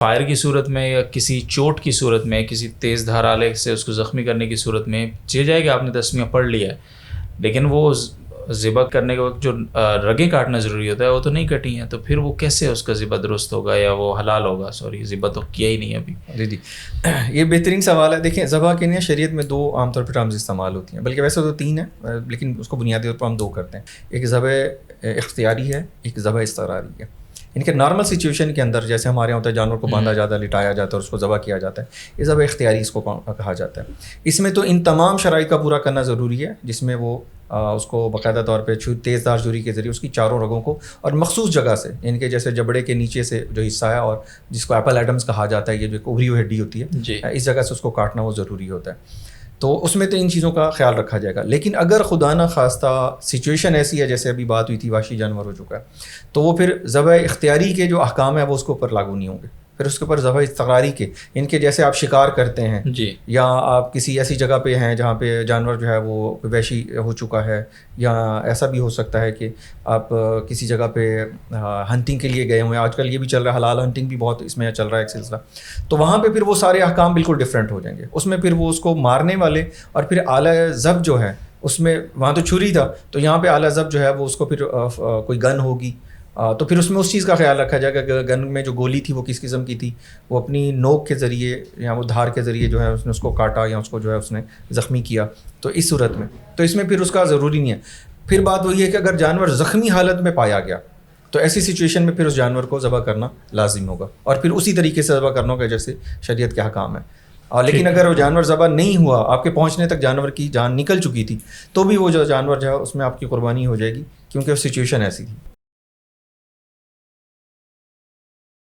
Fire کی صورت میں یا کسی چوٹ کی صورت میں، کسی تیز دھار آلے سے اس کو زخمی کرنے کی صورت میں چل جائے کہ آپ نے تسمیہ پڑھ لیا ہے، لیکن وہ ذبح کرنے کے وقت جو رگیں کاٹنا ضروری ہوتا ہے وہ تو نہیں کٹی ہیں، تو پھر وہ کیسے اس کا ذبح درست ہوگا یا وہ حلال ہوگا؟ سوری، ذبح تو کیا ہی نہیں ابھی۔ جی یہ بہترین سوال ہے۔ دیکھیں، ذبح کے لیے شریعت میں دو عام طور پہ ٹرمز استعمال ہوتی ہیں، بلکہ ویسے تو تین ہیں، لیکن اس کو بنیادی طور پر ہم دو کرتے ہیں۔ ایک ذبح اختیاری ہے، ایک ذبح اضطراری ہے۔ ان کے نارمل سچویشن کے اندر جیسے ہمارے یہاں ہوتا ہے، جانور کو باندھا جاتا ہے، لٹایا جاتا ہے اور اس کو ذبح کیا جاتا ہے، یہ ذبح اختیاری اس کو کہا جاتا ہے۔ اس میں تو ان تمام شرائط کا پورا کرنا ضروری ہے، جس میں وہ اس کو باقاعدہ طور پہ تیز دھار چھری کے ذریعے اس کی چاروں رگوں کو اور مخصوص جگہ سے، ان کے جیسے جبڑے کے نیچے سے جو حصہ ہے اور جس کو ایپل ایڈمز کہا جاتا ہے، یہ جو ابری ہوئی ہڈی ہوتی ہے، اس جگہ سے اس کو کاٹنا وہ ضروری ہوتا ہے۔ تو اس میں تو ان چیزوں کا خیال رکھا جائے گا۔ لیکن اگر خدا نہ خواستہ سچویشن ایسی ہے جیسے ابھی بات ہوئی تھی وحشی جانور ہو چکا ہے، تو وہ پھر ذبح اختیاری کے جو احکام ہیں وہ اس کے اوپر لاگو نہیں ہوں گے۔ پھر اس کے اوپر ذبح اضطراری کے، ان کے جیسے آپ شکار کرتے ہیں یا آپ کسی ایسی جگہ پہ ہیں جہاں پہ جانور جو ہے وہ وحشی ہو چکا ہے، یا ایسا بھی ہو سکتا ہے کہ آپ کسی جگہ پہ ہنٹنگ کے لیے گئے ہوئے ہیں، آج کل یہ بھی چل رہا ہے، حلال ہنٹنگ بھی بہت اس میں چل رہا ہے ایک سلسلہ، تو وہاں پہ پھر وہ سارے احکام بالکل ڈفرینٹ ہو جائیں گے۔ اس میں پھر وہ اس کو مارنے والے اور پھر آلہ ذبح جو ہے اس میں، وہاں تو چھری تھا، تو یہاں پہ آلہ ذبح جو ہے وہ اس کو پھر کوئی گن ہوگی، تو پھر اس میں اس چیز کا خیال رکھا جائے گا کہ گن میں جو گولی تھی وہ کس قسم کی تھی، وہ اپنی نوک کے ذریعے یا وہ دھار کے ذریعے جو ہے اس نے اس کو کاٹا یا اس کو جو ہے اس نے زخمی کیا، تو اس صورت میں تو اس میں پھر اس کا ضروری نہیں ہے۔ پھر بات وہی ہے کہ اگر جانور زخمی حالت میں پایا گیا تو ایسی سچویشن میں پھر اس جانور کو ذبح کرنا لازم ہوگا، اور پھر اسی طریقے سے ذبح کرنا ہوگا جیسے شریعت کے حکام ہیں۔ لیکن اگر وہ جانور ذبح نہیں ہوا، آپ کے پہنچنے تک جانور کی جان نکل چکی تھی، تو بھی وہ جو جانور جو ہے اس میں آپ کی قربانی ہو جائے گی، کیونکہ وہ سچویشن ایسی تھی۔